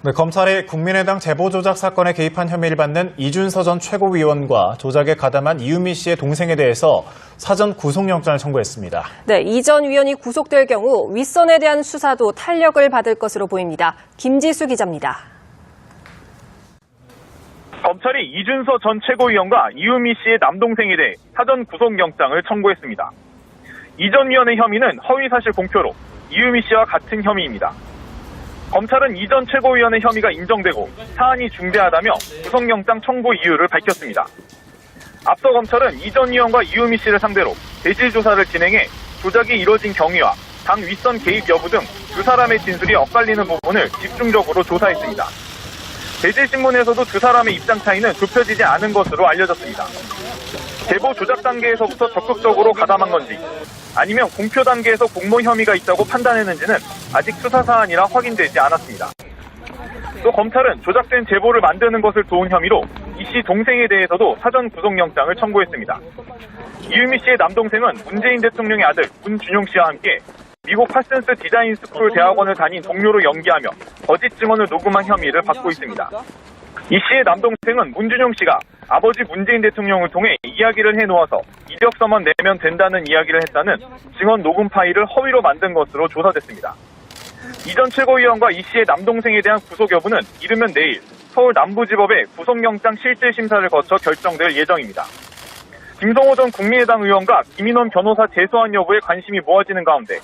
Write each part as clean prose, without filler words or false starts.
네, 검찰이 국민의당 제보 조작 사건에 개입한 혐의를 받는 이준서 전 최고위원과 조작에 가담한 이유미 씨의 동생에 대해서 사전 구속영장을 청구했습니다. 네, 이 전 위원이 구속될 경우 윗선에 대한 수사도 탄력을 받을 것으로 보입니다. 김지수 기자입니다. 검찰이 이준서 전 최고위원과 이유미 씨의 남동생에 대해 사전 구속영장을 청구했습니다. 이 전 위원의 혐의는 허위사실 공표로 이유미 씨와 같은 혐의입니다. 검찰은 이 전 최고위원의 혐의가 인정되고 사안이 중대하다며 구속영장 청구 이유를 밝혔습니다. 앞서 검찰은 이 전 위원과 이유미 씨를 상대로 대질 조사를 진행해 조작이 이뤄진 경위와 당 윗선 개입 여부 등 두 사람의 진술이 엇갈리는 부분을 집중적으로 조사했습니다. 대질신문에서도 두 사람의 입장 차이는 좁혀지지 않은 것으로 알려졌습니다. 제보 조작 단계에서부터 적극적으로 가담한 건지 아니면 공표 단계에서 공모 혐의가 있다고 판단했는지는 아직 수사 사안이라 확인되지 않았습니다. 또 검찰은 조작된 제보를 만드는 것을 도운 혐의로 이 씨 동생에 대해서도 사전 구속영장을 청구했습니다. 이유미 씨의 남동생은 문재인 대통령의 아들 문준용 씨와 함께 미국 파슨스 디자인 스쿨 대학원을 다닌 동료로 연기하며 거짓 증언을 녹음한 혐의를 받고 있습니다. 이 씨의 남동생은 문준용 씨가 아버지 문재인 대통령을 통해 이야기를 해놓아서 이력서만 내면 된다는 이야기를 했다는 증언 녹음 파일을 허위로 만든 것으로 조사됐습니다. 이 전 최고위원과 이 씨의 남동생에 대한 구속 여부는 이르면 내일 서울 남부지법의 구속영장 실질심사를 거쳐 결정될 예정입니다. 김성호 전 국민의당 의원과 김인원 변호사 재소환 여부에 관심이 모아지는 가운데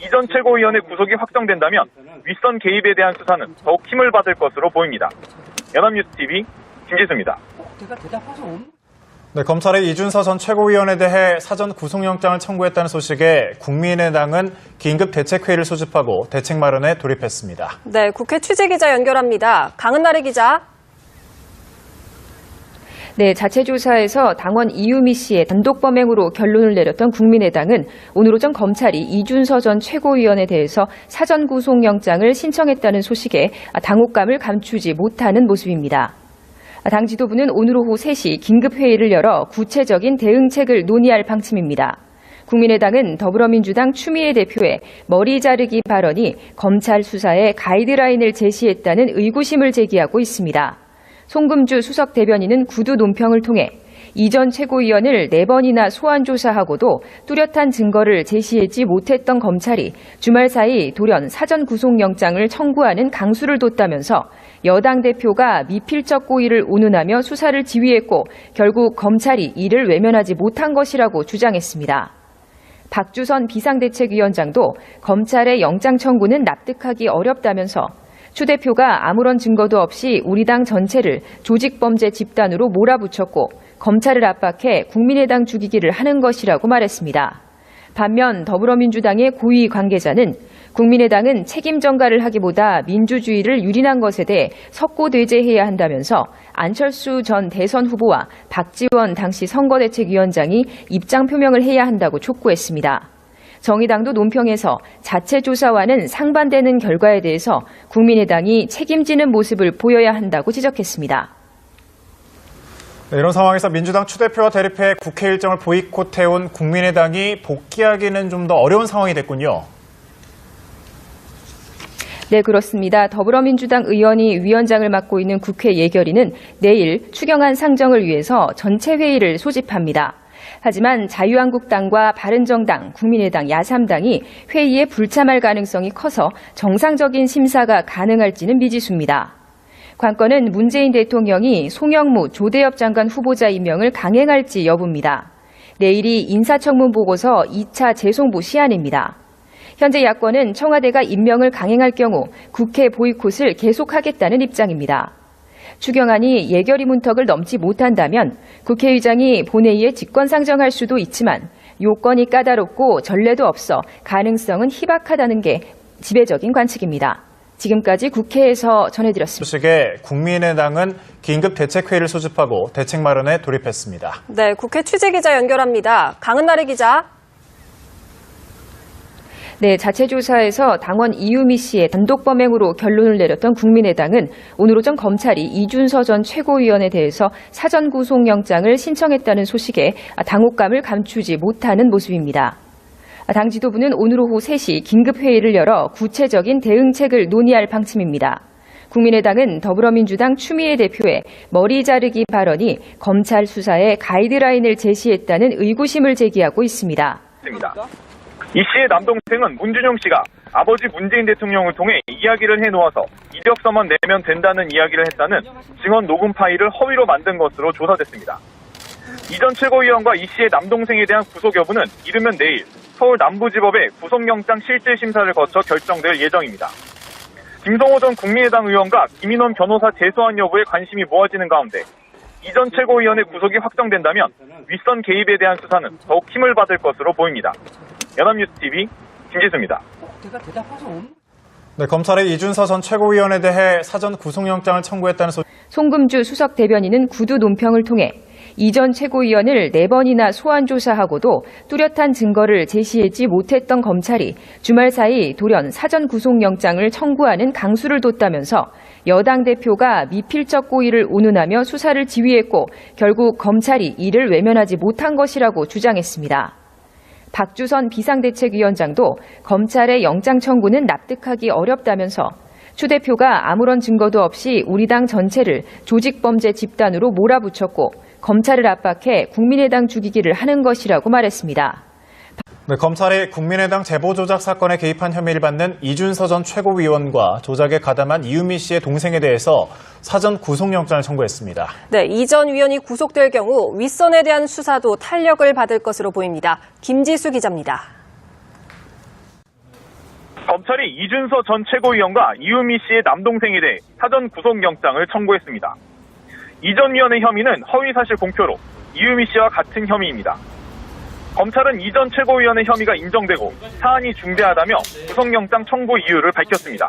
이 전 최고위원의 구속이 확정된다면 윗선 개입에 대한 수사는 더욱 힘을 받을 것으로 보입니다. 연합뉴스TV 김지수입니다. 네, 검찰이 이준서 전 최고위원에 대해 사전 구속영장을 청구했다는 소식에 국민의당은 긴급대책회의를 소집하고 대책 마련에 돌입했습니다. 네, 국회 취재기자 연결합니다. 강은나래 기자. 네, 자체조사에서 당원 이유미 씨의 단독 범행으로 결론을 내렸던 국민의당은 오늘 오전 검찰이 이준서 전 최고위원에 대해서 사전 구속영장을 신청했다는 소식에 당혹감을 감추지 못하는 모습입니다. 당 지도부는 오늘 오후 3시 긴급회의를 열어 구체적인 대응책을 논의할 방침입니다. 국민의당은 더불어민주당 추미애 대표의 머리 자르기 발언이 검찰 수사에 가이드라인을 제시했다는 의구심을 제기하고 있습니다. 송금주 수석 대변인은 구두 논평을 통해 이 전 최고위원을 4번이나 소환 조사하고도 뚜렷한 증거를 제시하지 못했던 검찰이 주말 사이 돌연 사전 구속영장을 청구하는 강수를 뒀다면서 여당 대표가 미필적 고의를 운운하며 수사를 지휘했고 결국 검찰이 이를 외면하지 못한 것이라고 주장했습니다. 박주선 비상대책위원장도 검찰의 영장 청구는 납득하기 어렵다면서 추 대표가 아무런 증거도 없이 우리 당 전체를 조직범죄 집단으로 몰아붙였고 검찰을 압박해 국민의당 죽이기를 하는 것이라고 말했습니다. 반면 더불어민주당의 고위 관계자는 국민의당은 책임 전가를 하기보다 민주주의를 유린한 것에 대해 석고대죄해야 한다면서 안철수 전 대선 후보와 박지원 당시 선거대책위원장이 입장 표명을 해야 한다고 촉구했습니다. 정의당도 논평에서 자체 조사와는 상반되는 결과에 대해서 국민의당이 책임지는 모습을 보여야 한다고 지적했습니다. 네, 이런 상황에서 민주당 추 대표와 대립해 국회 일정을 보이콧해온 국민의당이 복귀하기는 좀 더 어려운 상황이 됐군요. 네, 그렇습니다. 더불어민주당 의원이 위원장을 맡고 있는 국회 예결위는 내일 추경안 상정을 위해서 전체 회의를 소집합니다. 하지만 자유한국당과 바른정당, 국민의당, 야3당이 회의에 불참할 가능성이 커서 정상적인 심사가 가능할지는 미지수입니다. 관건은 문재인 대통령이 송영무, 조대엽 장관 후보자 임명을 강행할지 여부입니다. 내일이 인사청문 보고서 2차 재송부 시한입니다. 현재 야권은 청와대가 임명을 강행할 경우 국회 보이콧을 계속하겠다는 입장입니다. 추경안이 예결위 문턱을 넘지 못한다면 국회의장이 본회의에 직권상정할 수도 있지만 요건이 까다롭고 전례도 없어 가능성은 희박하다는 게 지배적인 관측입니다. 지금까지 국회에서 전해드렸습니다. 소식에 국민의당은 긴급대책회의를 소집하고 대책 마련에 돌입했습니다. 네, 국회 취재기자 연결합니다. 강은나래 기자. 네, 자체조사에서 당원 이유미 씨의 단독 범행으로 결론을 내렸던 국민의당은 오늘 오전 검찰이 이준서 전 최고위원에 대해서 사전 구속영장을 신청했다는 소식에 당혹감을 감추지 못하는 모습입니다. 당 지도부는 오늘 오후 3시 긴급회의를 열어 구체적인 대응책을 논의할 방침입니다. 국민의당은 더불어민주당 추미애 대표의 머리 자르기 발언이 검찰 수사에 가이드라인을 제시했다는 의구심을 제기하고 있습니다. 이 씨의 남동생은 문준용 씨가 아버지 문재인 대통령을 통해 이야기를 해놓아서 이력서만 내면 된다는 이야기를 했다는 증언 녹음 파일을 허위로 만든 것으로 조사됐습니다. 이 전 최고위원과 이 씨의 남동생에 대한 구속 여부는 이르면 내일 서울 남부지법의 구속영장 실질심사를 거쳐 결정될 예정입니다. 김성호 전 국민의당 의원과 김인원 변호사 재소환 여부에 관심이 모아지는 가운데 이 전 최고위원의 구속이 확정된다면 윗선 개입에 대한 수사는 더욱 힘을 받을 것으로 보입니다. 연합뉴스TV 김지수입니다. 네, 검찰이 이준서 전 최고위원에 대해 사전 구속영장을 청구했다는 소식. 송금주 수석 대변인은 구두 논평을 통해 이 전 최고위원을 4번이나 소환 조사하고도 뚜렷한 증거를 제시하지 못했던 검찰이 주말 사이 돌연 사전 구속영장을 청구하는 강수를 뒀다면서 여당 대표가 미필적 고의를 운운하며 수사를 지휘했고 결국 검찰이 이를 외면하지 못한 것이라고 주장했습니다. 박주선 비상대책위원장도 검찰의 영장 청구는 납득하기 어렵다면서 추 대표가 아무런 증거도 없이 우리 당 전체를 조직범죄 집단으로 몰아붙였고 검찰을 압박해 국민의당 죽이기를 하는 것이라고 말했습니다. 네, 검찰이 국민의당 제보 조작 사건에 개입한 혐의를 받는 이준서 전 최고위원과 조작에 가담한 이유미 씨의 동생에 대해서 사전 구속영장을 청구했습니다. 네, 이 전 위원이 구속될 경우 윗선에 대한 수사도 탄력을 받을 것으로 보입니다. 김지수 기자입니다. 검찰이 이준서 전 최고위원과 이유미 씨의 남동생에 대해 사전 구속영장을 청구했습니다. 이 전 위원의 혐의는 허위사실 공표로 이유미 씨와 같은 혐의입니다. 검찰은 이 전 최고위원의 혐의가 인정되고 사안이 중대하다며 구속영장 청구 이유를 밝혔습니다.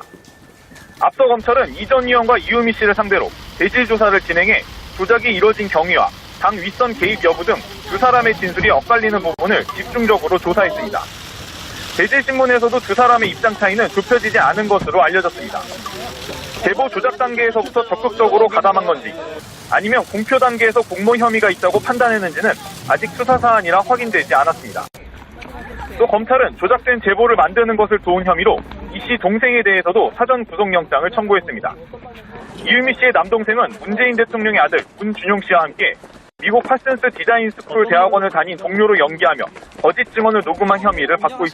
앞서 검찰은 이 전 의원과 이유미 씨를 상대로 대질 조사를 진행해 조작이 이뤄진 경위와 당 윗선 개입 여부 등 두 사람의 진술이 엇갈리는 부분을 집중적으로 조사했습니다. 대질신문에서도 두 사람의 입장 차이는 좁혀지지 않은 것으로 알려졌습니다. 제보 조작 단계에서부터 적극적으로 가담한 건지 아니면 공표 단계에서 공모 혐의가 있다고 판단했는지는 아직 수사 사안이라 확인되지 않았습니다. 또 검찰은 조작된 제보를 만드는 것을 도운 혐의로 이 씨 동생에 대해서도 사전 구속영장을 청구했습니다. 이유미 씨의 남동생은 문재인 대통령의 아들 문준용 씨와 함께 미국 파슨스 디자인 스쿨 대학원을 다닌 동료로 연기하며 거짓 증언을 녹음한 혐의를 받고 있습니다.